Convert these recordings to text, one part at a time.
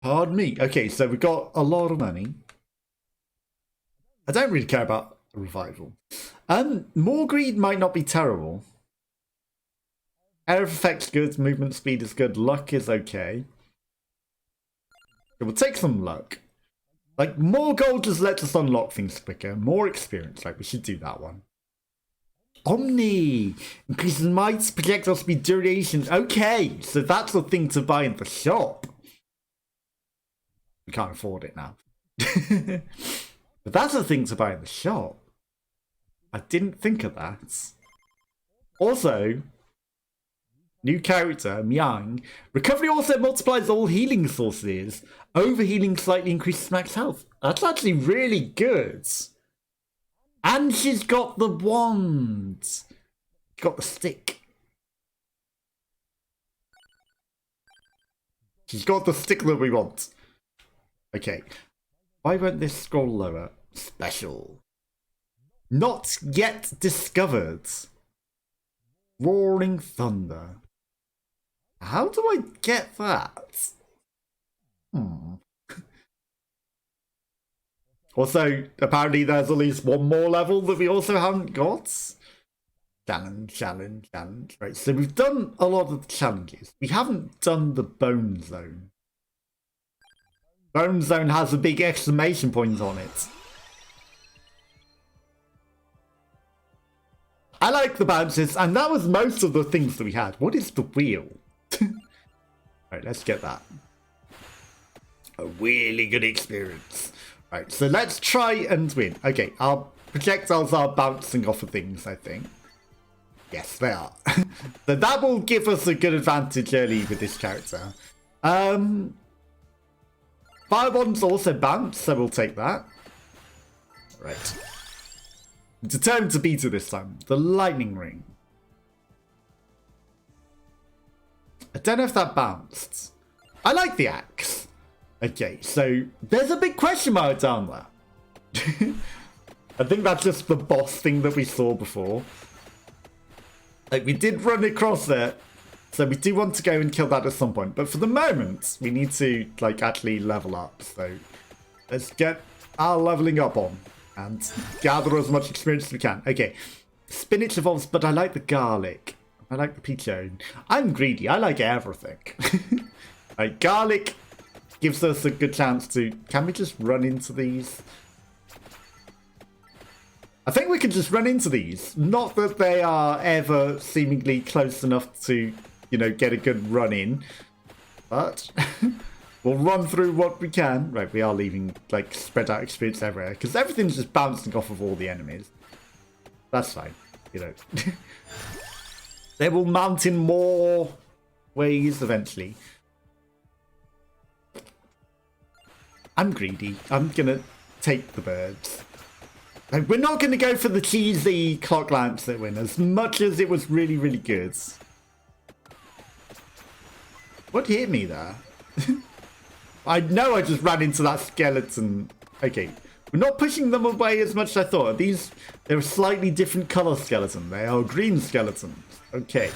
Pardon me. Okay, so we've got a lot of money. I don't really care about a revival. More greed might not be terrible. Air effect's good, movement speed is good, luck is okay. It will take some luck. Like, more gold just lets us unlock things quicker. More experience, like, we should do that one. Omni! Increases might, projectile speed, duration. Okay, so that's the thing to buy in the shop. We can't afford it now. But that's the thing to buy in the shop. I didn't think of that. Also, new character, Miang. Recovery also multiplies all healing sources. Overhealing slightly increases max health. That's actually really good. And she's got the wand. She's got the stick. She's got the stick that we want. Okay. Why won't this scroll lower? Special. Not yet discovered. Roaring Thunder. How do I get that? Also, apparently there's at least one more level that we also haven't got. Challenge. Right, so we've done a lot of the challenges. We haven't done the Bone Zone. Bone Zone has a big exclamation point on it. I like the bounces, and that was most of the things that we had. What is the wheel? Right, let's get that. A really good experience. Right, so let's try and win. Okay, our projectiles are bouncing off of things, I think. Yes, they are. So that will give us a good advantage early with this character. Firebombs also bounce, so we'll take that. Right. Determined to beat it this time. The Lightning Ring. I don't know if that bounced. I like the axe. Okay, so there's a big question mark down there. I think that's just the boss thing that we saw before. Like, we did run across it, so we do want to go and kill that at some point. But for the moment, we need to, like, actually level up. So let's get our leveling up on and gather as much experience as we can. Okay, spinach evolves, but I like the garlic. I like the peachone. I'm greedy. I like everything. Like, garlic gives us a good chance to... Can we just run into these? I think we can just run into these. Not that they are ever seemingly close enough to, you know, get a good run in. But we'll run through what we can. Right, we are leaving, like, spread out experience everywhere. Because everything's just bouncing off of all the enemies. That's fine, you know. They will mount in more ways eventually. I'm greedy. I'm gonna take the birds. Like, we're not gonna go for the cheesy clock lamps that win, as much as it was really, really good. What hit me there? I know I just ran into that skeleton. Okay, we're not pushing them away as much as I thought. They're a slightly different color skeleton. They are green skeletons. Okay.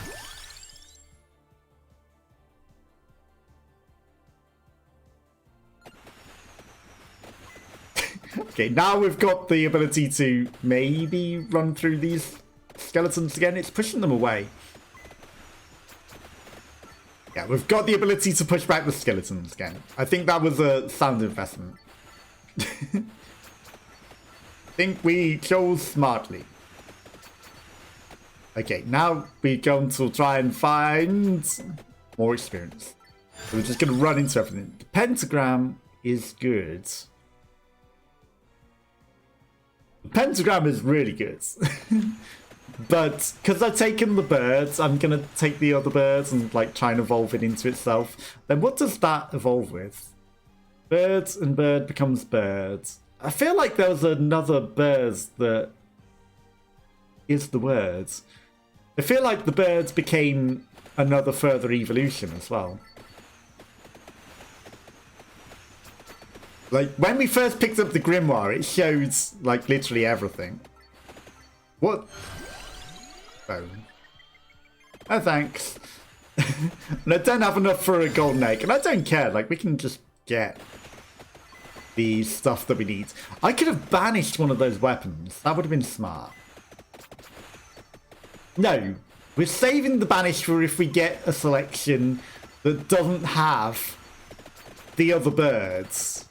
Okay, now we've got the ability to maybe run through these skeletons again. It's pushing them away. Yeah, we've got the ability to push back the skeletons again. I think that was a sound investment. I think we chose smartly. Okay, now we're going to try and find more experience. So we're just going to run into everything. The pentagram is good. The pentagram is really good. But because I've taken the birds, I'm going to take the other birds and like try and evolve it into itself. Then what does that evolve with? Birds and bird becomes birds. I feel like there was another birds that is the words. I feel like the birds became another further evolution as well. Like, when we first picked up the grimoire, it showed, like, literally everything. What? Bone. Oh, thanks. And I don't have enough for a golden egg, and I don't care. Like, we can just get the stuff that we need. I could have banished one of those weapons. That would have been smart. No, we're saving the banish for if we get a selection that doesn't have the other birds.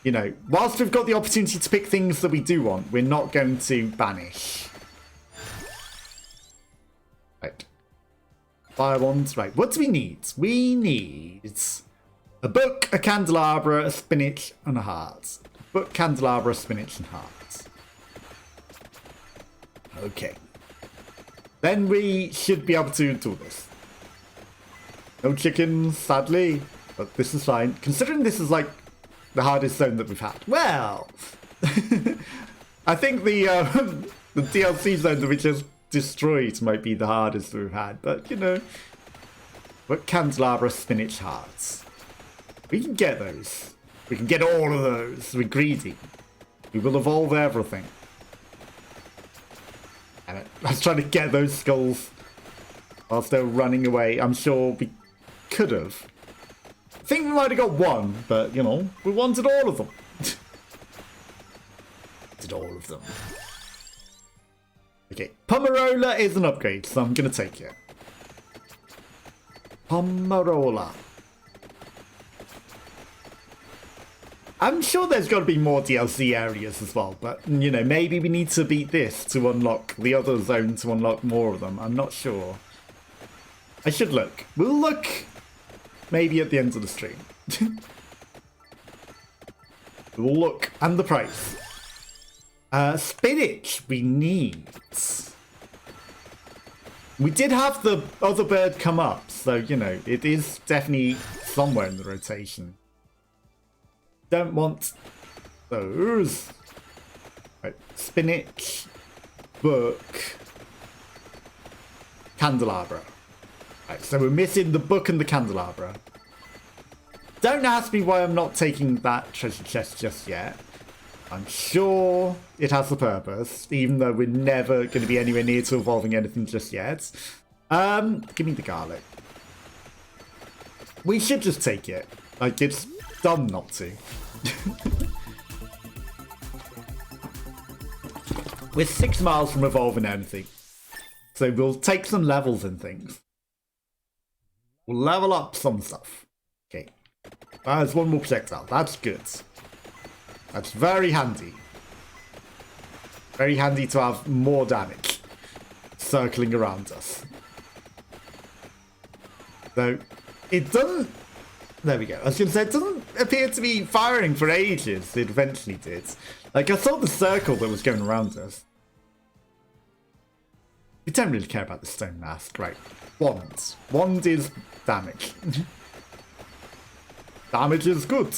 You know, whilst we've got the opportunity to pick things that we do want, we're not going to banish. Right. Fire wands. Right, what do we need? We need a book, a candelabra, a spinach, and a heart. Book, candelabra, spinach, and heart. Okay. Then we should be able to do this. No chickens, sadly, but this is fine. Considering this is like the hardest zone that we've had. Well, I think the DLC zone that we just destroyed might be the hardest we've had, but you know. But candelabra, spinach, hearts. We can get those. We can get all of those. We're greedy. We will evolve everything. Damn it. I was trying to get those skulls whilst they were running away. I'm sure we could have. I think we might have got one, but, you know, we wanted all of them. Did all of them. Okay, Pomerola is an upgrade, so I'm going to take it. Pomerola. I'm sure there's got to be more DLC areas as well, but, you know, maybe we need to beat this to unlock the other zone to unlock more of them. I'm not sure. I should look. We'll look maybe at the end of the stream. We'll look. And the price. Spinach we need. We did have the other bird come up, so, you know, it is definitely somewhere in the rotation. Don't want those. Right, spinach, book, candelabra. Right, so we're missing the book and the candelabra. Don't ask me why I'm not taking that treasure chest just yet. I'm sure it has a purpose, even though we're never going to be anywhere near to evolving anything just yet. Give me the garlic. We should just take it. Like, it's dumb not to. We're 6 miles from evolving anything. So we'll take some levels and things. We'll level up some stuff. Okay. There's one more projectile. That's good. That's very handy. Very handy to have more damage circling around us. Though, it doesn't... There we go. I was going to say, it doesn't appear to be firing for ages. It eventually did. Like, I saw the circle that was going around us. We don't really care about the stone mask. Right. Wand. Wand is damage. Damage is good.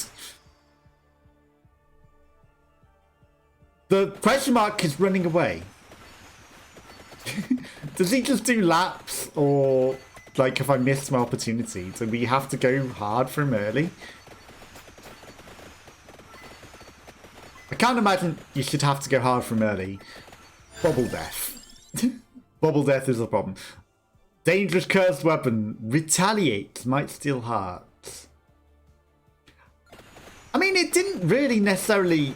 The question mark is running away. Does he just do laps, or like if I missed my opportunity, do we have to go hard for him early? I can't imagine you should have to go hard for him early. Bubble death. Bubble death is a problem. Dangerous cursed weapon. Retaliate. Might steal hearts. I mean, it didn't really necessarily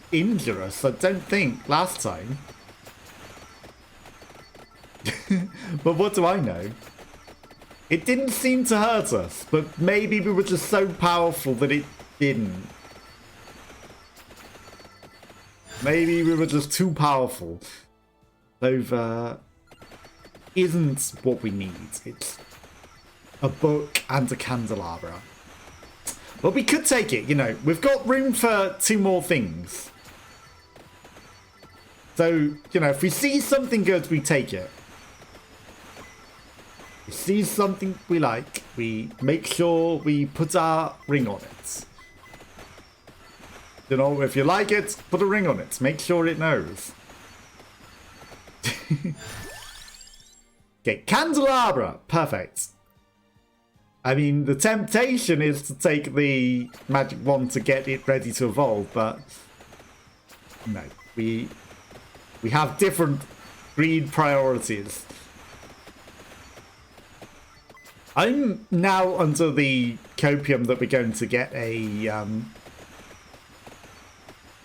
injure us, I don't think, last time. But what do I know? It didn't seem to hurt us, but maybe we were just so powerful that it didn't. Maybe we were just too powerful. Over isn't what we need. It's a book and a candelabra. But we could take it, you know. We've got room for 2 more things. So, you know, if we see something good, we take it. If we see something we like, we make sure we put our ring on it. You know, if you like it, put a ring on it. Make sure it knows. Okay, candelabra. Perfect. I mean, the temptation is to take the magic wand to get it ready to evolve, but no, we have different greed priorities. I'm now under the copium that we're going to get a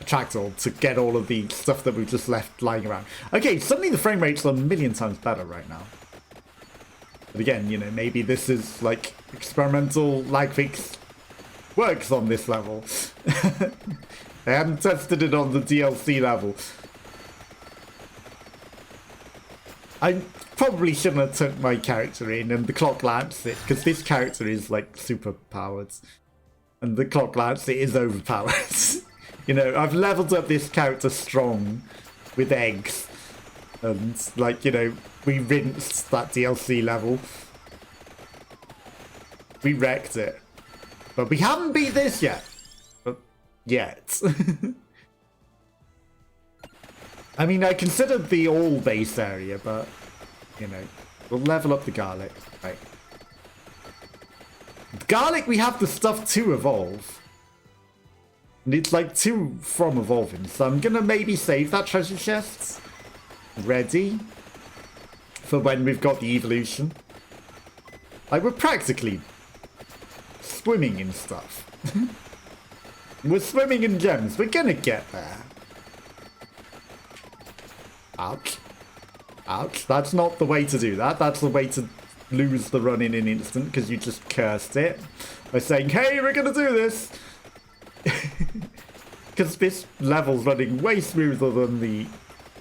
tractor to get all of the stuff that we've just left lying around. Okay, suddenly the frame rate's a million times better right now. But again, you know, maybe this is like experimental lag fix works on this level. I haven't tested it on the DLC level. I probably shouldn't have took my character in and the clock lance it, because this character is like super powered. And the clock lance it is overpowered. You know, I've leveled up this character strong with eggs. And like, you know, we rinsed that DLC level. We wrecked it. But we haven't beat this yet. But yet. I mean, I considered the all base area, but, you know, we'll level up the garlic. Right. The garlic, we have the stuff to evolve. And it's like two from evolving. So I'm going to maybe save that treasure chest ready for when we've got the evolution. Like, we're practically swimming in stuff. We're swimming in gems. We're going to get there. Ouch. Ouch. That's not the way to do that. That's the way to lose the run in an instant because you just cursed it by saying, hey, we're going to do this. Because this level's running way smoother than the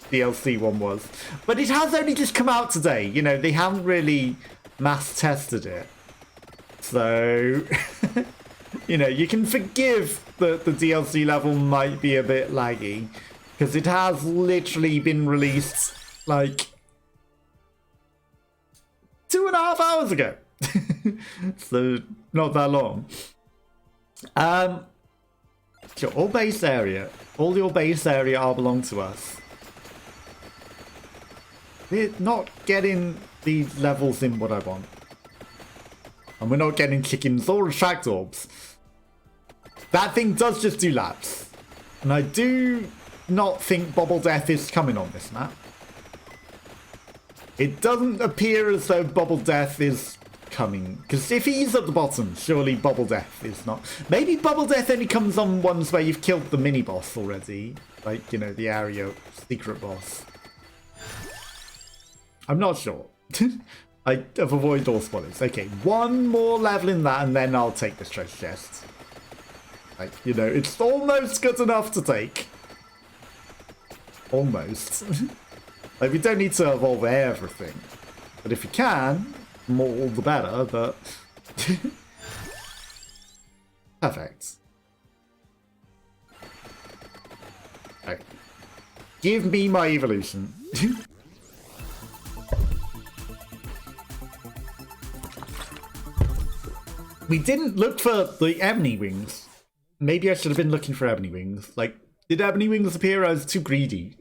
DLC one was. But it has only just come out today. You know, they haven't really mass tested it. So, you know, you can forgive that the DLC level might be a bit laggy. Because it has literally been released, like, 2.5 hours ago. So, not that long. So, all base area. All your base area are belong to us. We're not getting these levels in what I want. And we're not getting chickens or attract orbs. That thing does just do laps. And I do not think Bubble Death is coming on this map. It doesn't appear as though Bubble Death is coming. Because if he's at the bottom, surely Bubble Death is not. Maybe Bubble Death only comes on ones where you've killed the mini-boss already. Like, you know, the area secret boss. I'm not sure. I have avoided all spoilers. Okay, one more level in that and then I'll take this treasure chest. Like, you know, it's almost good enough to take. Almost. Like, we don't need to evolve everything. But if you can, more all the better, but... Perfect. Okay. Give me my evolution. We didn't look for the ebony wings. Maybe I should have been looking for ebony wings. Like, did ebony wings appear? I was too greedy.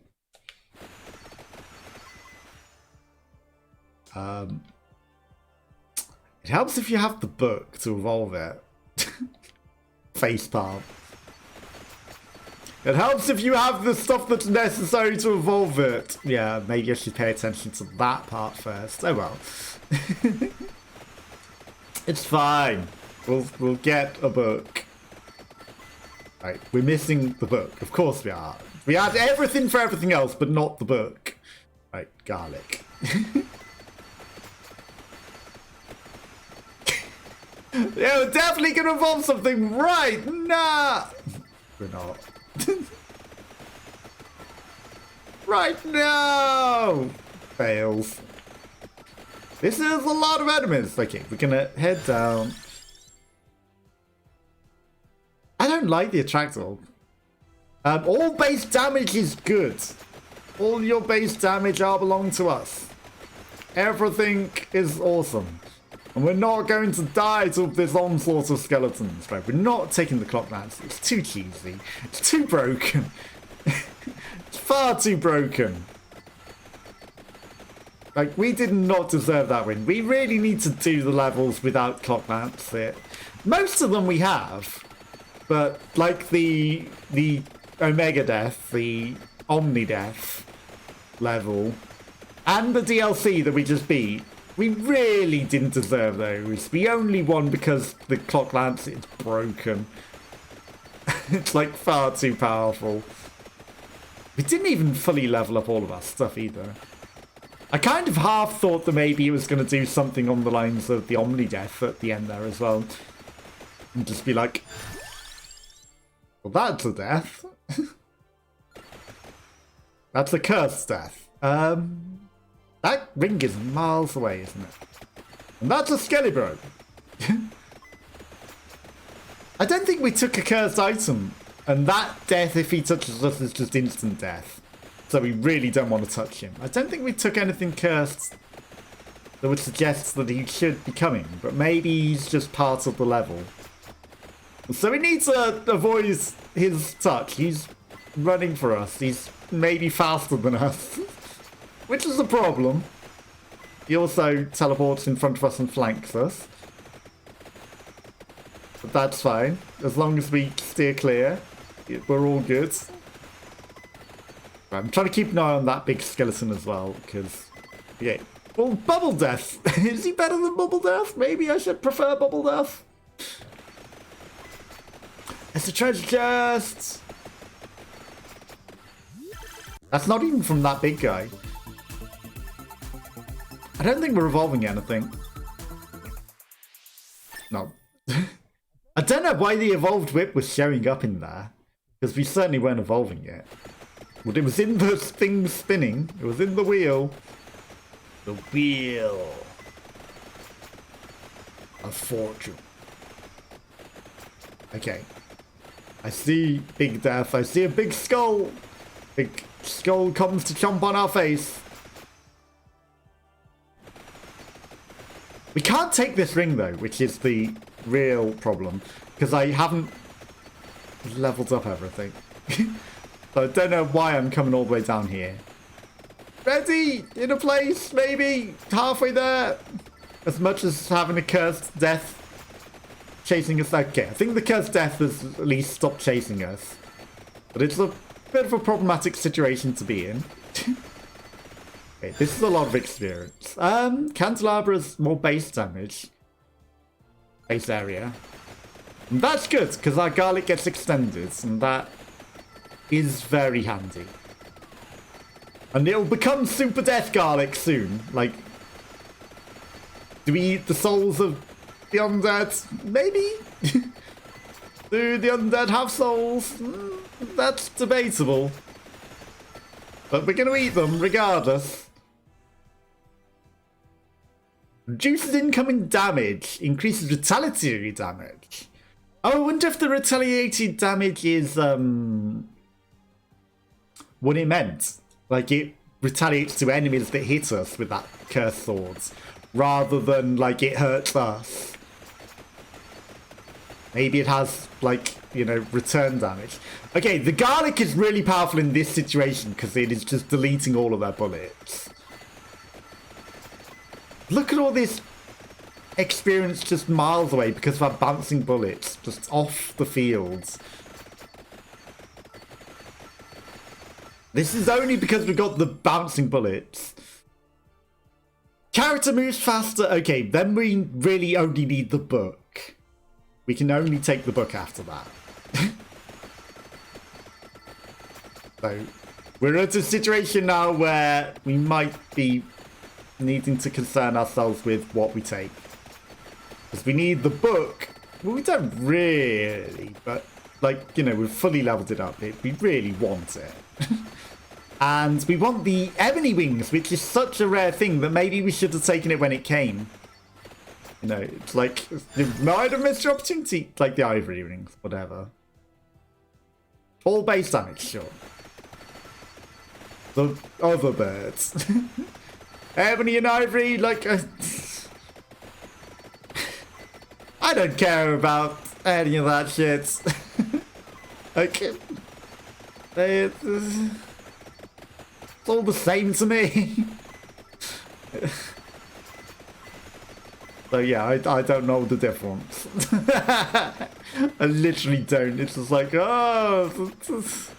It helps if you have the book to evolve it. Facepalm. It helps if you have the stuff that's necessary to evolve it. Yeah, maybe I should pay attention to that part first. Oh well. It's fine. We'll get a book. Right, we're missing the book. Of course we are. We had everything for everything else, but not the book. Right, garlic. Yeah, we're definitely gonna evolve something right. Nah, we're not. Right now, fails. This is a lot of enemies. Okay, we're gonna head down. I don't like the attract orb. All base damage is good. All your base damage are belong to us. Everything is awesome. And we're not going to die to this onslaught of skeletons, right? We're not taking the clock lance. It's too cheesy. It's too broken. It's far too broken. Like, we did not deserve that win. We really need to do the levels without clock lance. Most of them we have. But, like, the Omega Death, the Omni Death level, and the DLC that we just beat, We really didn't deserve those. We only won because the clock lance is broken. It's like far too powerful. We didn't even fully level up all of our stuff either. I kind of half thought that maybe it was going to do something on the lines of the Omni-Death at the end there as well. And just be like, well, that's a death. That's a cursed death. That ring is miles away, isn't it? And that's a Skelebro. I don't think we took a cursed item. And that death, if he touches us, is just instant death. So we really don't want to touch him. I don't think we took anything cursed that would suggest that he should be coming. But maybe he's just part of the level. So we need to avoid his touch. He's running for us. He's maybe faster than us. Which is a problem. He also teleports in front of us and flanks us. But that's fine. As long as we steer clear, we're all good. I'm trying to keep an eye on that big skeleton as well, because... yeah. Well, Bubble Death! Is he better than Bubble Death? Maybe I should prefer Bubble Death. It's a treasure chest! That's not even from that big guy. I don't think we're evolving anything. No. I don't know why the evolved whip was showing up in there. Because we certainly weren't evolving it. But it was in the thing spinning. It was in the wheel. The wheel of fortune. Okay. I see Big Death. I see a big skull. Big skull comes to chomp on our face. We can't take this ring though, which is the real problem. Because I haven't leveled up everything. So I don't know why I'm coming all the way down here. Ready? In a place, maybe? Halfway there? As much as having a cursed death chasing us. Okay, I think the cursed death has at least stopped chasing us. But it's a bit of a problematic situation to be in. Okay, this is a lot of experience. Candelabra's more base damage. Base area. And that's good, because our garlic gets extended, and that is very handy. And it'll become super death garlic soon. Like, do we eat the souls of the undead? Maybe? Do the undead have souls? That's debatable. But we're going to eat them regardless. Reduces incoming damage. Increases retaliatory damage. Oh, I wonder if the retaliated damage is what it meant. Like, it retaliates to enemies that hit us with that cursed swords, rather than, like, it hurts us. Maybe it has, like, you know, return damage. Okay, the garlic is really powerful in this situation, because it is just deleting all of their bullets. Look at all this experience just miles away because of our bouncing bullets, just off the fields. This is only because we got the bouncing bullets. Character moves faster. Okay, then we really only need the book. We can only take the book after that. So, we're at a situation now where we might be needing to concern ourselves with what we take. Because we need the book. Well, we don't really, but, like, you know, we've fully leveled it up. We really want it. And we want the ebony wings, which is such a rare thing that maybe we should have taken it when it came. You know, it's like, you might have missed your opportunity. Like the ivory rings, whatever. All base damage, sure. The other birds. Ebony and ivory, like... I don't care about any of that shit. Okay. It's all the same to me. So yeah, I don't know the difference. I literally don't. It's just like, oh, it's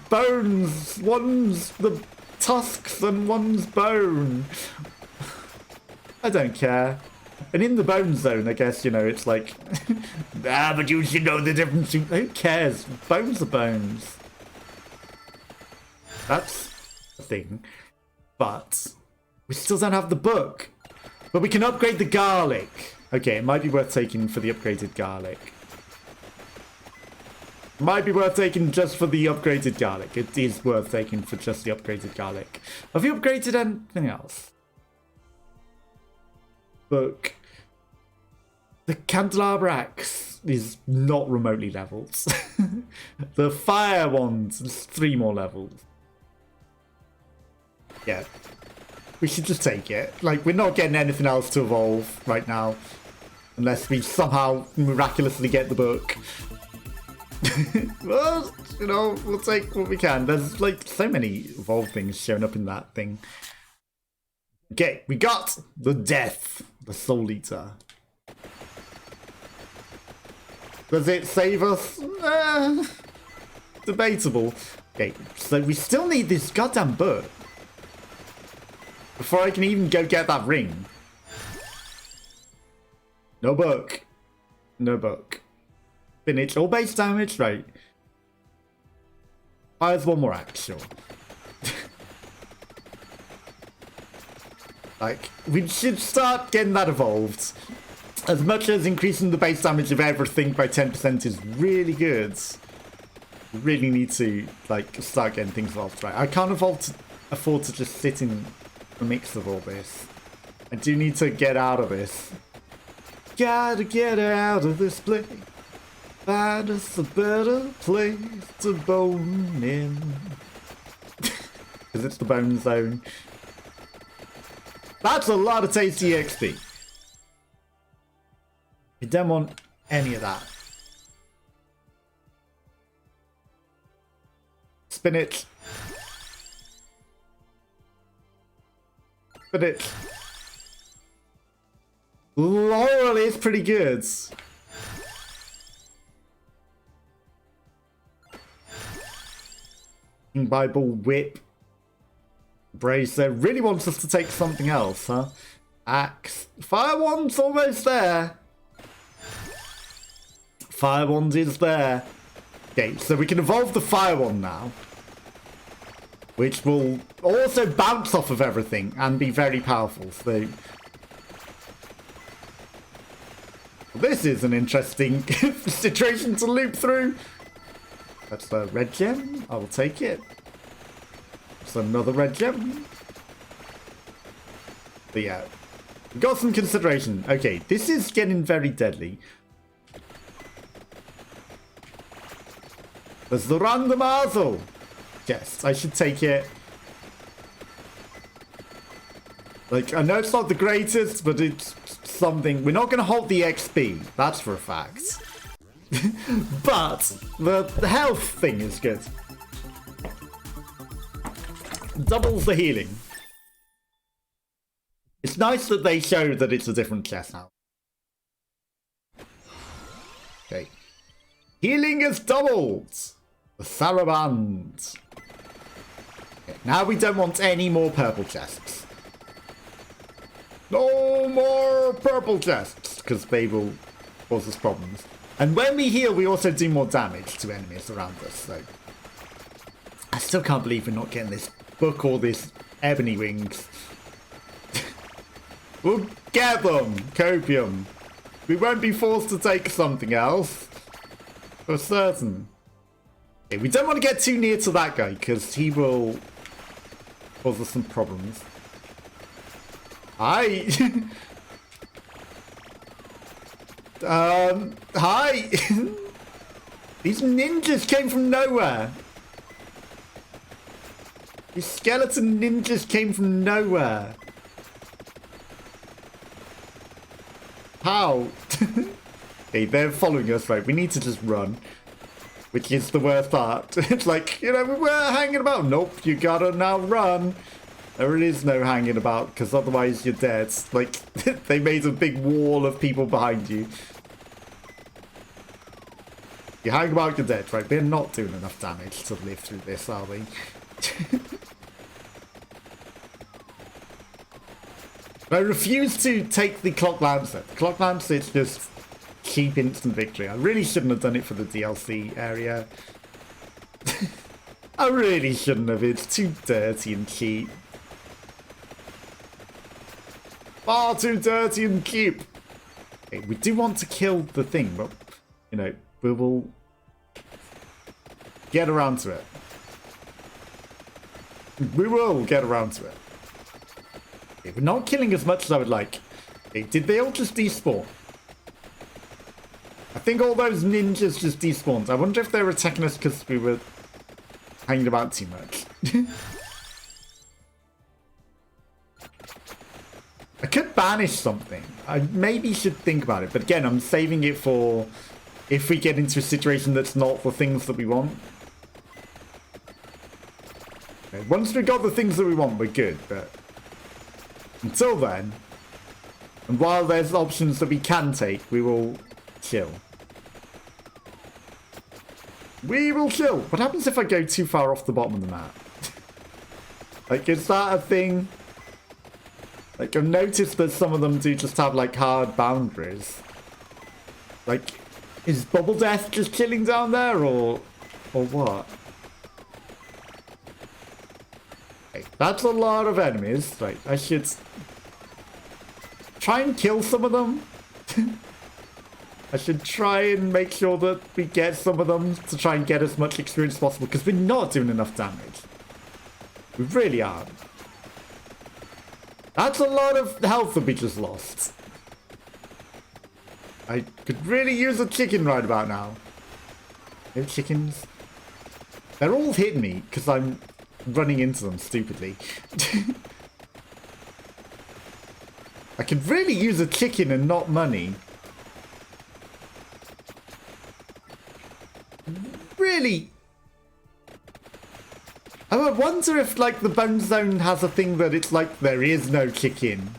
bones. One's the tusks and one's bone. I don't care. And in the bone zone, I guess, you know, it's like... but you should know the difference. Who cares? Bones are bones. That's a thing. But we still don't have the book. But we can upgrade the garlic. Okay, it might be worth taking for the upgraded garlic. Might be worth taking just for the upgraded garlic. It is worth taking for just the upgraded garlic. Have you upgraded anything else? Book. The candelabra axe is not remotely leveled. The fire wand is 3 more levels. Yeah. We should just take it. Like, we're not getting anything else to evolve right now. Unless we somehow miraculously get the book. Well, you know, we'll take what we can. There's like so many evolved things showing up in that thing. Okay, we got the death, the soul eater. Does it save us? Debatable. Okay, so we still need this goddamn book before I can even go get that ring. No book. No book. Finish all base damage, right? Fires 1 more actual. Like, we should start getting that evolved. As much as increasing the base damage of everything by 10% is really good. We really need to, like, start getting things evolved, right? I can't afford to just sit in the mix of all this. I do need to get out of this. Gotta get out of this place. Find us a better place to bone in. Because it's the bone zone. That's a lot of tasty XP. We don't want any of that. Spinach. Spinach. Laurel is pretty good. Bible whip. Bracer really wants us to take something else, huh? Axe. Fire wand's almost there. Fire wand is there. Okay, so we can evolve the fire wand now. Which will also bounce off of everything and be very powerful. So this is an interesting situation to loop through. That's the red gem. I will take it. That's another red gem. But yeah, we got some consideration. Okay, this is getting very deadly. There's the random arsehole. Yes, I should take it. Like, I know it's not the greatest, but it's something. We're not going to hold the XP. That's for a fact. But the health thing is good. Doubles the healing. It's nice that they show that it's a different chest now. Okay. Healing is doubled. The Saraband. Okay, now we don't want any more purple chests. No more purple chests, because they will cause us problems. And when we heal, we also do more damage to enemies around us, so... I still can't believe we're not getting this book or this ebony wings. We'll get them, copium. We won't be forced to take something else. For certain. Okay, we don't want to get too near to that guy, because he will cause us some problems. Hi! Hi! These ninjas came from nowhere. These skeleton ninjas came from nowhere. How? Okay, they're following us, right? We need to just run. Which is the worst part. It's like, you know, we were hanging about. Nope, you gotta now run. There is no hanging about, because otherwise you're dead. Like, they made a big wall of people behind you. You hang about, you're dead, right? They're not doing enough damage to live through this, are they? I refuse to take the Clock Lancer. The Clock Lancer is just cheap instant victory. I really shouldn't have done it for the DLC area. I really shouldn't have. It's too dirty and cheap. Far too dirty and cheap. Okay, we do want to kill the thing, but, you know, we will get around to it. We will get around to it. Okay, we're not killing as much as I would like. Okay, did they all just despawn? I think all those ninjas just despawned. I wonder if they were attacking us because we were hanging about too much. I could banish something. I maybe should think about it. But again, I'm saving it for if we get into a situation that's not the things that we want. Okay, once we've got the things that we want, we're good. But until then, and while there's options that we can take, we will chill. We will chill. What happens if I go too far off the bottom of the map? Like, is that a thing? Like, I've noticed that some of them do just have, like, hard boundaries. Like, is Bubble Death just chilling down there, or what? Okay, that's a lot of enemies. Right, I should try and kill some of them. I should try and make sure that we get some of them to try and get as much experience as possible, because we're not doing enough damage. We really aren't. That's a lot of health that we just lost. I could really use a chicken right about now. No chickens. They're all hitting me because I'm running into them stupidly. I could really use a chicken and not money. Really? I wonder if, like, the Bone Zone has a thing that it's like there is no chicken.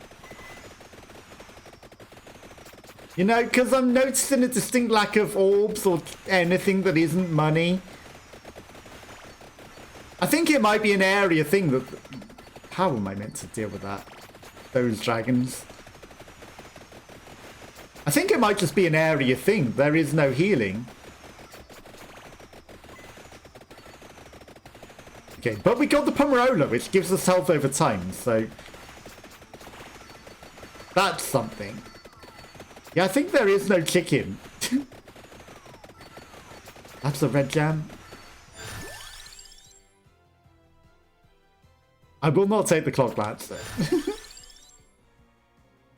You know, because I'm noticing a distinct lack of orbs or anything that isn't money. I think it might be an area thing that... How am I meant to deal with that? Those dragons. I think it might just be an area thing. There is no healing. Okay, but we got the Pomerola, which gives us health over time, so... That's something. Yeah, I think there is no chicken. That's a red jam. I will not take the Clock Lancer.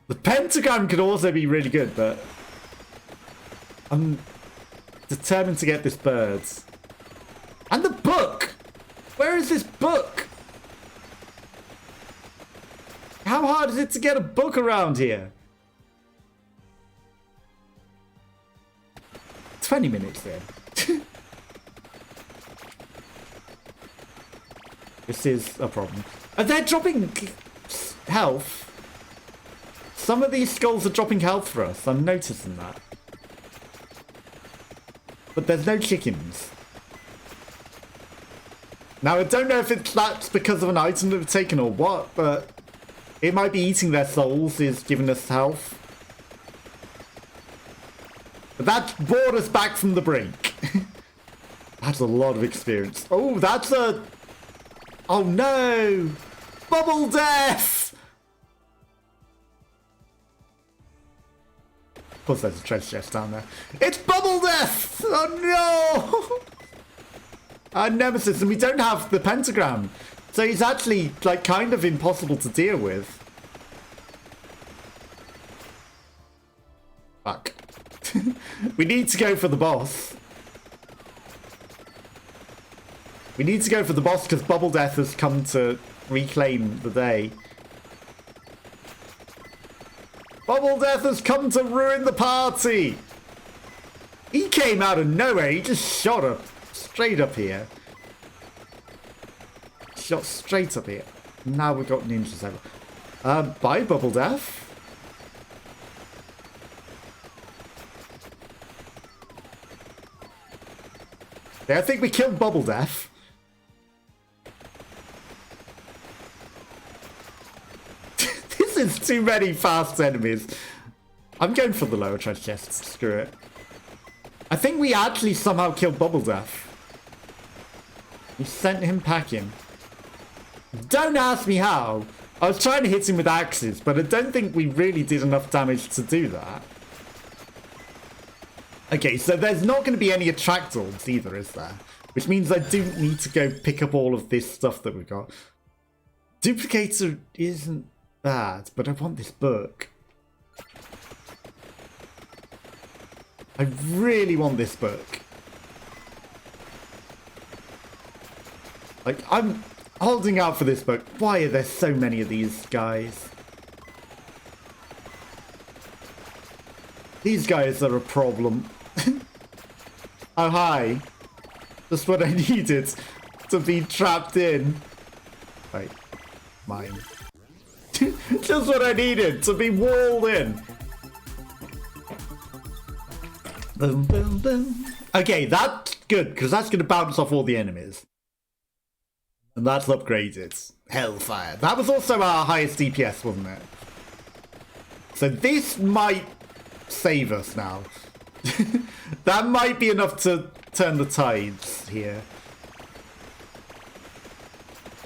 The pentagram could also be really good, but... I'm determined to get this bird. And the book! Where is this book? How hard is it to get a book around here? 20 minutes then. This is a problem. They're dropping health. Some of these skulls are dropping health for us. I'm noticing that. But there's no chickens. Now, I don't know if that's because of an item that we've taken or what, but it might be eating their souls is giving us health. But that brought us back from the brink. That's a lot of experience. Oh, that's a... Oh, no! Bubble Death! Of course, there's a treasure chest down there. It's Bubble Death! Oh, no! Our nemesis, and we don't have the pentagram. So he's actually, like, kind of impossible to deal with. Fuck. We need to go for the boss. We need to go for the boss because Bubble Death has come to reclaim the day. Bubble Death has come to ruin the party! He came out of nowhere, he just shot up. Straight up here. Shot straight up here. Now we've got ninjas over. Bye, Bubble Death. Okay, I think we killed Bubble Death. This There's too many fast enemies. I'm going for the lower treasure chests. Screw it. I think we actually somehow killed Bubble Death. We sent him packing. Don't ask me how. I was trying to hit him with axes, but I don't think we really did enough damage to do that. Okay, so there's not going to be any attractors either, is there? Which means I do need to go pick up all of this stuff that we've got. Duplicator isn't bad, but I want this book. I really want this book. Like, I'm holding out for this book. Why are there so many of these guys? These guys are a problem. Oh, hi. Just what I needed to be trapped in. Wait, mine. Just what I needed to be walled in. Boom, boom, boom. Okay, that's good, because that's going to bounce off all the enemies. And that's upgraded. Hellfire. That was also our highest DPS, wasn't it? So this might save us now. That might be enough to turn the tides here.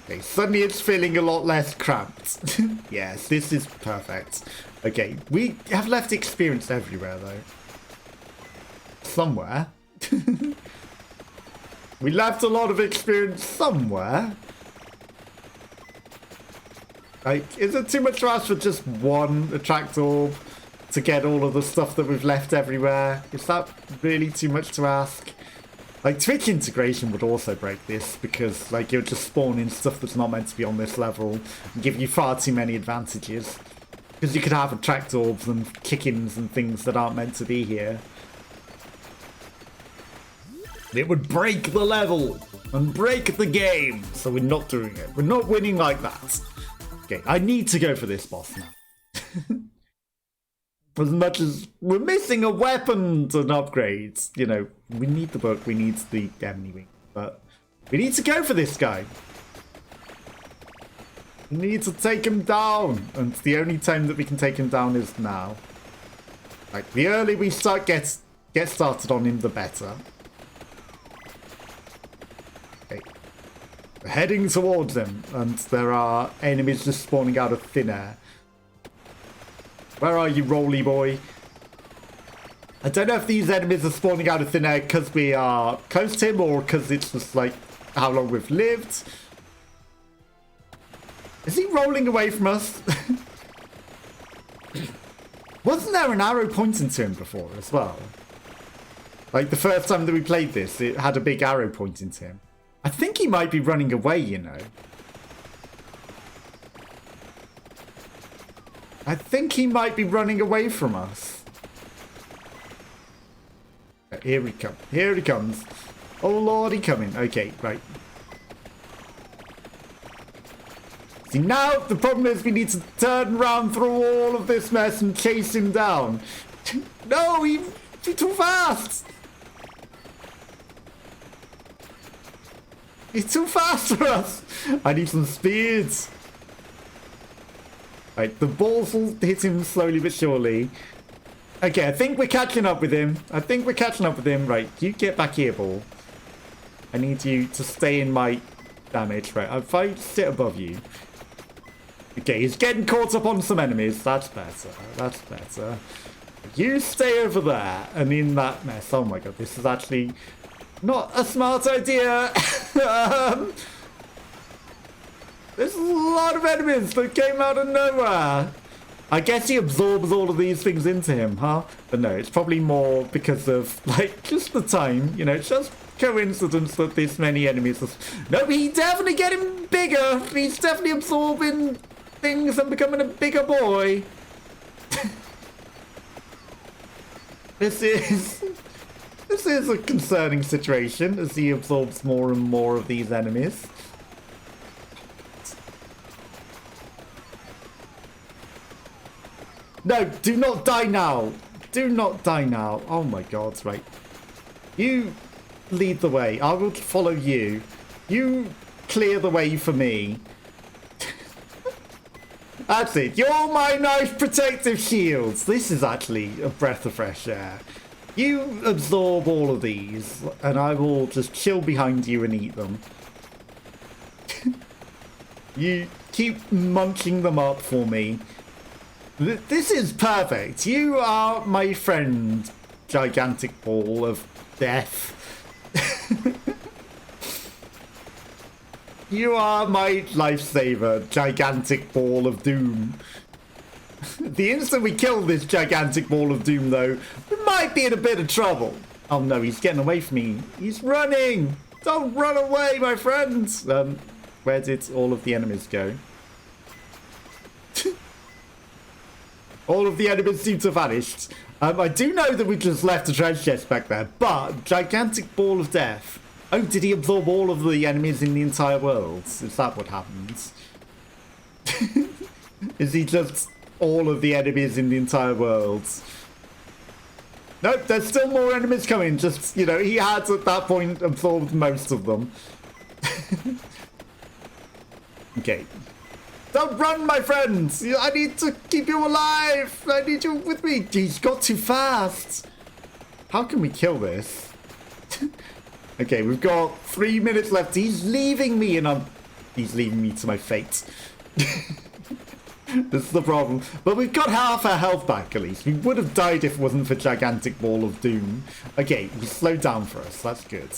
Okay, suddenly it's feeling a lot less cramped. Yes, this is perfect. Okay, we have left experience everywhere, though. Somewhere. We left a lot of experience somewhere. Like, is it too much to ask for just one attract orb to get all of the stuff that we've left everywhere? Is that really too much to ask? Like, Twitch integration would also break this, because, like, it would just spawn in stuff that's not meant to be on this level and give you far too many advantages. Because you could have attract orbs and kick-ins and things that aren't meant to be here. It would break the level and break the game. So we're not doing it. We're not winning like that. Okay, I need to go for this boss now. As much as we're missing a weapon and upgrades, you know, we need the book, we need the Ebony Wing, but we need to go for this guy. We need to take him down, and the only time that we can take him down is now. Like, the earlier we get started on him, the better. Okay. We're heading towards him, and there are enemies just spawning out of thin air. Where are you, Roly boy? I don't know if these enemies are spawning out of thin air because we are close to him, or because it's just like how long we've lived. Is he rolling away from us? Wasn't there an arrow pointing to him before as well? Like the first time that we played this, it had a big arrow pointing to him. I think he might be running away, you know. I think he might be running away from us. Here we come. Here he comes. Oh lordy coming. Okay, right. See, now the problem is we need to turn around through all of this mess and chase him down. No, he's too fast. He's too fast for us. I need some speed. Right, the balls will hit him slowly but surely. Okay, I think we're catching up with him. Right, you get back here, ball. I need you to stay in my damage. Right, if I sit above you. Okay, he's getting caught up on some enemies. That's better. You stay over there and in that mess. Oh my god, this is actually not a smart idea. There's a lot of enemies that came out of nowhere. I guess he absorbs all of these things into him, huh? But no, it's probably more because of, like, just the time. You know, it's just coincidence that this many enemies... No, he's definitely getting bigger. He's definitely absorbing things and becoming a bigger boy. This is a concerning situation as he absorbs more and more of these enemies. No, do not die now. Do not die now. Oh my god, right. You lead the way. I will follow you. You clear the way for me. That's it. You're my nice protective shields. This is actually a breath of fresh air. You absorb all of these, and I will just chill behind you and eat them. You keep munching them up for me. This is perfect. You are my friend, gigantic ball of death. You are my lifesaver, gigantic ball of doom. The instant we kill this gigantic ball of doom, though, we might be in a bit of trouble. Oh no, he's getting away from me. He's running! Don't run away, my friends! Where did all of the enemies go? All of the enemies seem to have vanished. I do know that we just left a treasure chest back there, but gigantic ball of death. Oh, did he absorb all of the enemies in the entire world? Is that what happens? Is he just all of the enemies in the entire world? Nope, there's still more enemies coming. Just, you know, he had at that point absorbed most of them. Okay. Don't run, my friends! I need to keep you alive! I need you with me! He's got too fast! How can we kill this? Okay, we've got 3 minutes left. He's leaving me and he's leaving me to my fate. This is the problem. But we've got half our health back at least. We would have died if it wasn't for gigantic ball of doom. Okay, he slowed down for us. That's good.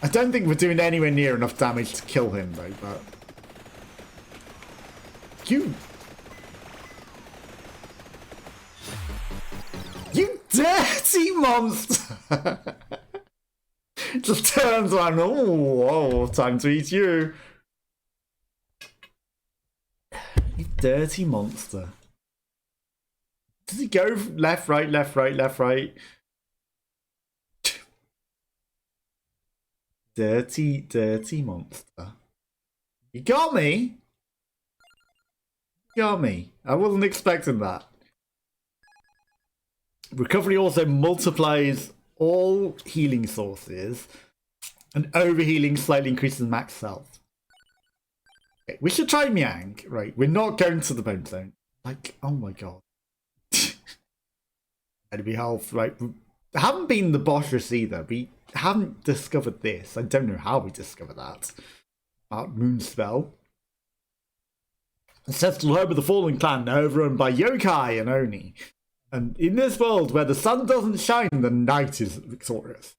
I don't think we're doing anywhere near enough damage to kill him though, but... You dirty monster! Just turns around. Oh, time to eat you. You dirty monster. Does he go left, right, left, right, left, right? Dirty, dirty monster. You got me. You got me. I wasn't expecting that. Recovery also multiplies all healing sources, and overhealing slightly increases max health. Okay, we should try Miang. Right, we're not going to the bone zone. Like, oh my god. Enemy health, right? We haven't been the Boschus either. We haven't discovered this. I don't know how we discovered that. Moon spell. Ancestral home of the fallen clan, overrun by yokai and oni. And in this world where the sun doesn't shine, the night is victorious.